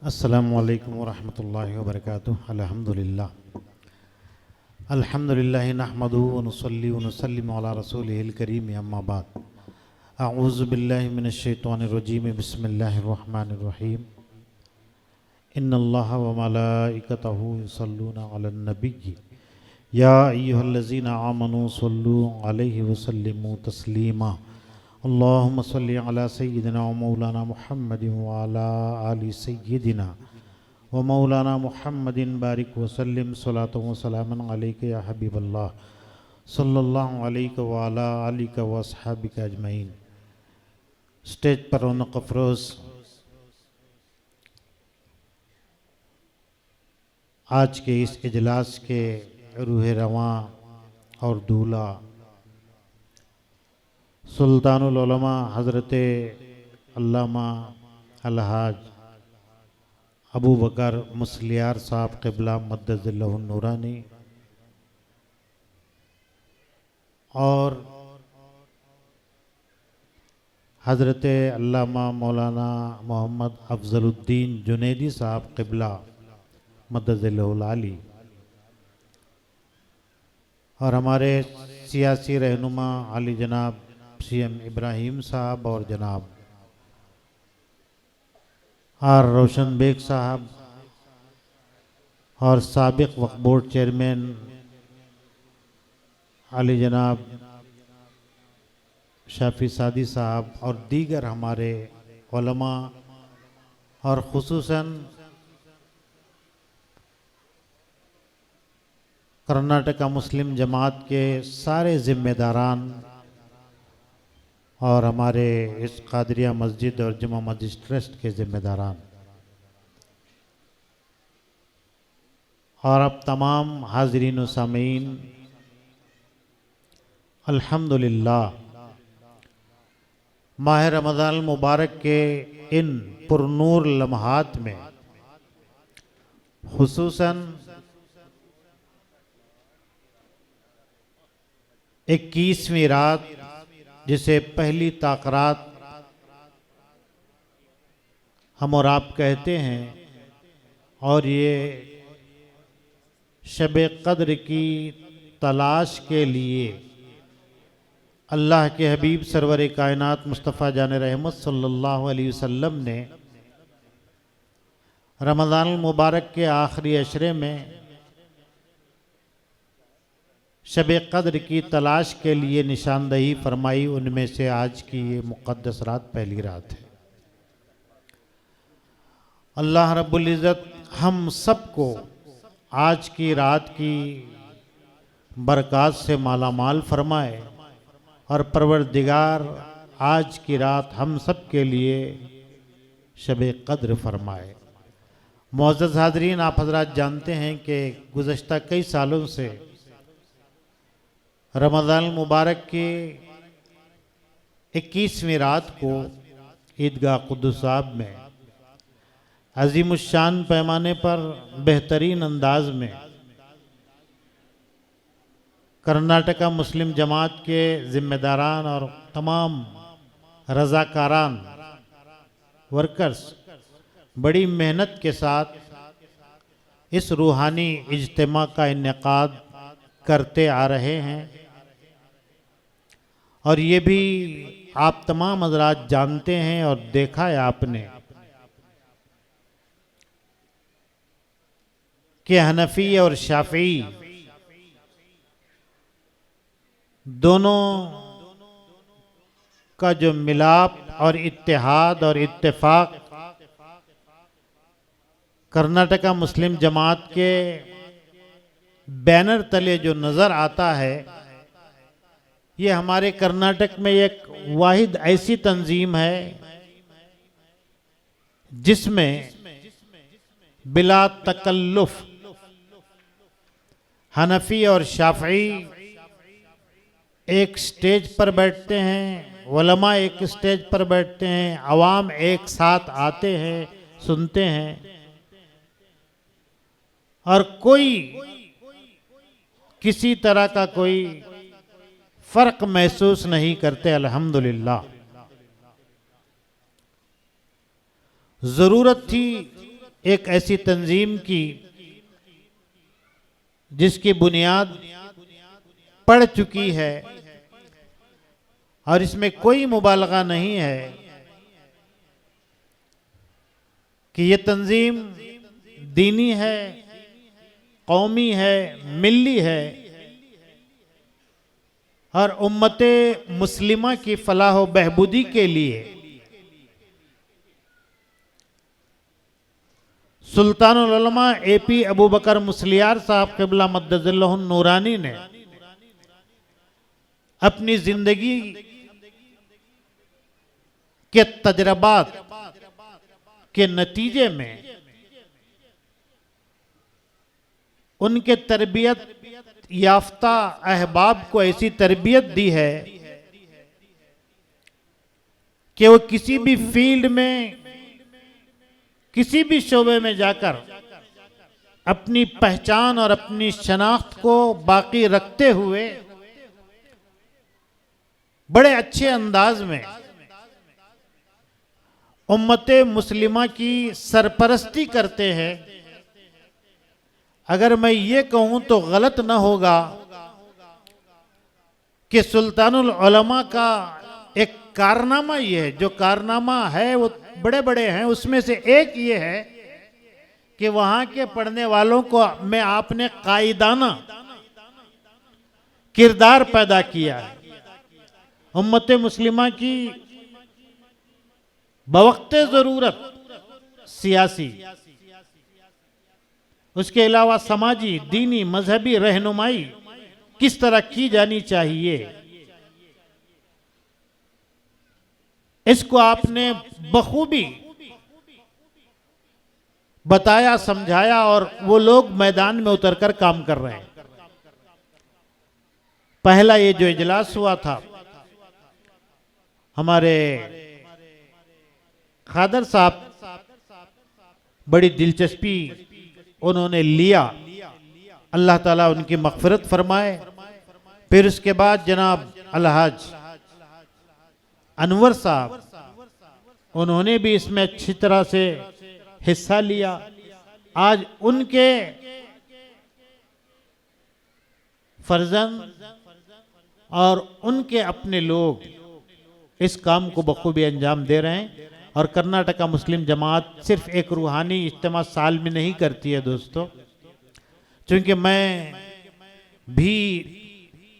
अस्सलामुअलैकुम वरहमतुल्लाहि वबरकातुहू। अल्हम्दुलिल्लाहि नहमदुहु व नुसल्ली व नुसल्लिमु अला रसूलिहिल करीम, अम्मा बाद। अऊज़ु बिल्लाहि मिनश शैतानिर रजीम, बिस्मिल्लाहिर रहमानिर रहीम। इन्नल्लाहा व मलाइकतहु युसल्लूना अलन नबिय्यि या अय्युहल्लज़ीना आमनू सल्लू अलैहि व सल्लिमू तस्लीमा। अल्लाहुम्मा सल्लि अला सय्यिदिना व मौलाना मुहम्मदिन व अला आलि सय्यिदिना व मौलाना मुहम्मदिन बारिक व सल्लिम सलातन व सलामन अलैका या हबीबल्लाह सल्लल्लाहु अलैहि व अला आलिका व अस्हाबिका अजमईन। स्टेज पर रौनक अफरोज़ आज के इस इजलास के रूह रवां और दूल्हा सुल्तानुल उलमा हज़रत अल्लामा अलहाज अबू बकर मुस्लियार साहब क़िबला मद्दज़िल्लहुन नूरानी और हज़रत अल्लामा मौलाना मोहम्मद अफ़ज़लुद्दीन जुनैदी साहब क़िबला मद्दज़िल्लहुल आली और हमारे सियासी रहनुमा आली जनाब CM इब्राहिम साहब और जनाब आर रोशन बेग साहब और साबिक वक्फ बोर्ड चेयरमैन आली जनाब शाफी सादी साहब और दीगर हमारे उलमा और खुसूसन कर्नाटका मुस्लिम जमात के सारे ज़िम्मेदारान और हमारे इस कादरिया मस्जिद और जुमा मस्जिद ट्रस्ट के ज़िम्मेदारान और अब तमाम हाज़रीन व सामीन, अल्हम्दुलिल्लाह माह रमज़ान मुबारक के इन पुरनूर लम्हात में खुसूसन 21वीं रात जिसे पहली ताक़रात हम और आप कहते हैं और ये शब क़द्र की तलाश के लिए अल्लाह के हबीब सरवर कायनात मुस्तफ़ा जान रहमत सल्लल्लाहु अलैहि वसल्लम ने रमज़ान मुबारक के आखिरी अशरे में शब क़द्र की तलाश के लिए निशानदही फरमाई। उनमें से आज की ये मुक़द्दस रात पहली रात है। अल्लाह रब्बुल इज़्ज़त हम सबको आज की रात की बरक़ात से माला माल फरमाए और परवरदिगार आज की रात हम सब के लिए शब क़द्र फरमाए। मुअज़्ज़ज़ हाज़रीन, आप हज़रात जानते हैं कि गुज़श्ता कई सालों से रमज़ान मुबारक के 21वीं रात को ईदगाह क़ुद्दुस साहब में अज़ीमुश्शान पैमाने पर बेहतरीन अंदाज में कर्नाटका मुस्लिम जमात के ज़िम्मेदारान और तमाम रज़ाकारान वर्कर्स बड़ी मेहनत के साथ इस रूहानी इज्तिमा का इनेकाद करते आ रहे हैं और ये भी आप तमाम हज़रात जानते हैं और देखा है आपने कि हनफी और शाफ़ी दोनों का जो मिलाप और इत्तेहाद और इत्तेफाक कर्नाटका मुस्लिम जमात के बैनर तले जो नज़र आता है, ये हमारे कर्नाटक में एक वाहिद ऐसी तंजीम है जिसमें बिला तकल्लुफ हनफी और शाफ़ी एक स्टेज पर बैठते हैं, उलमा एक स्टेज पर बैठते हैं, अवाम एक साथ आते हैं, सुनते हैं और कोई किसी तरह का कोई फ़र्क महसूस नहीं करते। अल्हम्दुलिल्लाह ज़रूरत थी एक ऐसी तंजीम की जिसकी बुनियाद पड़ चुकी है और इसमें कोई मुबालगा नहीं है कि ये तंजीम दीनी है, कौमी है, मिल्ली है और उम्मते मुस्लिमा की फलाह व बहबूदी के लिए सुल्तानुल उलमा AP अबू बकर मुस्लियार साहब क़िबला मद्दज़िल्लहुन नूरानी ने अपनी जिंदगी के तजर्बात के नतीजे में उनके तरबियत याफ्ता अहबाब को ऐसी तरबियत दी है कि वो किसी भी फील्ड में, किसी भी शोबे में जाकर अपनी पहचान और अपनी शनाख्त को बाकी रखते हुए बड़े अच्छे अंदाज में उम्मते मुस्लिमा की सरपरस्ती करते हैं। अगर मैं ये कहूं तो गलत न होगा कि सुल्तानुल उलमा का एक कारनामा ये है, जो कारनामा है वो बड़े बड़े हैं, उसमें से एक ये है कि वहां के पढ़ने वालों को में आपने कायदाना किरदार पैदा किया है। उम्मते मुस्लिमा की बवक्ते ज़रूरत सियासी, उसके अलावा समाजी, दीनी, मजहबी रहनुमाई किस तरह की जानी चाहिए, इसको आपने बखूबी बताया, समझाया और वो लोग मैदान में उतरकर काम कर रहे हैं। पहला ये जो इजलास हुआ था, हमारे खादर साहब बड़ी दिलचस्पी उन्होंने लिया, अल्लाह ताला उनकी मग़फ़िरत फरमाए। फिर उसके बाद जनाब अलहाज अनवर साहब, उन्होंने भी इसमें अच्छी तरह से हिस्सा लिया। आज उनके फर्जंद और उनके अपने लोग इस काम को बखूबी अंजाम दे रहे हैं। और कर्नाटका मुस्लिम जमात सिर्फ एक रूहानी इज्तिमा साल में नहीं करती है दोस्तों, क्योंकि मैं भी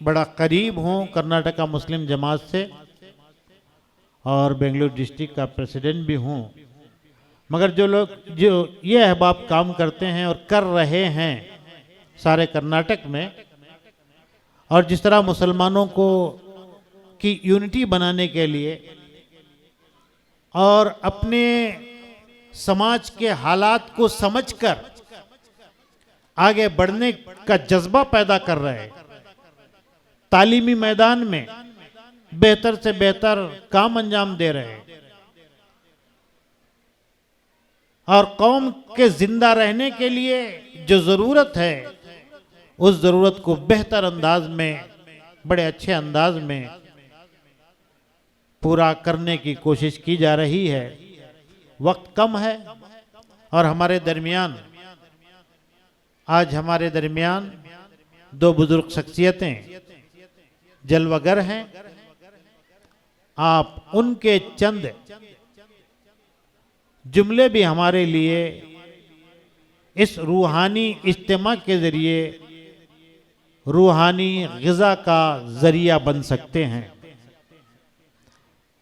बड़ा करीब हूँ कर्नाटका मुस्लिम जमात से और बेंगलुरु डिस्ट्रिक्ट का प्रेसिडेंट भी हूँ, मगर जो लोग जो ये अहबाब काम करते हैं और कर रहे हैं सारे कर्नाटक में, और जिस तरह मुसलमानों को की यूनिटी बनाने के लिए और अपने समाज के हालात को समझकर आगे बढ़ने का जज्बा पैदा कर रहे हैं, तालीमी मैदान में बेहतर से बेहतर काम अंजाम दे रहे हैं और कौम के जिंदा रहने के लिए जो ज़रूरत है उस ज़रूरत को बेहतर अंदाज में, बड़े अच्छे अंदाज में पूरा करने की कोशिश की जा रही है। वक्त कम है और हमारे दरमियान आज हमारे दरमियान दो बुजुर्ग शख्सियतें जलवागर हैं। आप उनके चंद जुमले भी हमारे लिए इस रूहानी इज्तिमा के ज़रिए रूहानी ग़िज़ा का ज़रिया बन सकते हैं।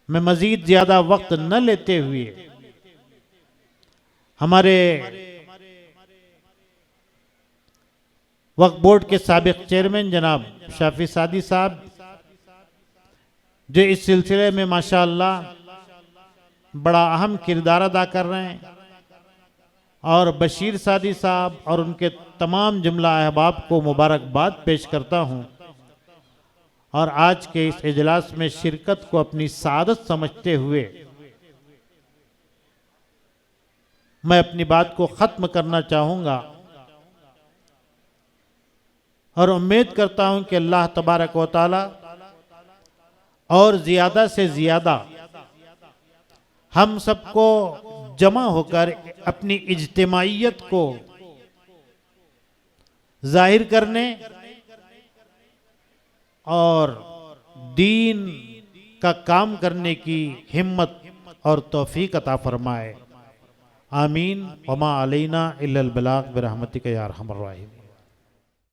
मैं मज़ीद ज़्यादा वक्त न लेते हुए हमारे वक्फ बोर्ड के साबिक़ चेयरमैन जनाब शाफी सादी साहब, जो इस सिलसिले में माशाअल्लाह बड़ा अहम किरदार अदा कर रहे हैं, और बशीर सादी साहब और उनके तमाम जुमला अहबाब को मुबारकबाद पेश करता हूँ। और आज के इस इजलास में शिरकत को अपनी सादत समझते हुए मैं अपनी बात को ख़त्म करना चाहूँगा और उम्मीद करता हूँ कि अल्लाह तबारक व तआला और ज़्यादा से ज़्यादा हम सबको जमा होकर अपनी इज्तिमाइयत को जाहिर करने और दीन का काम करने की हिम्मत और तौफीक अता फरमाए। आमीन। वमा अलैना इल्लल बलाग बिरहमतिका या अरहमर राहिमीन।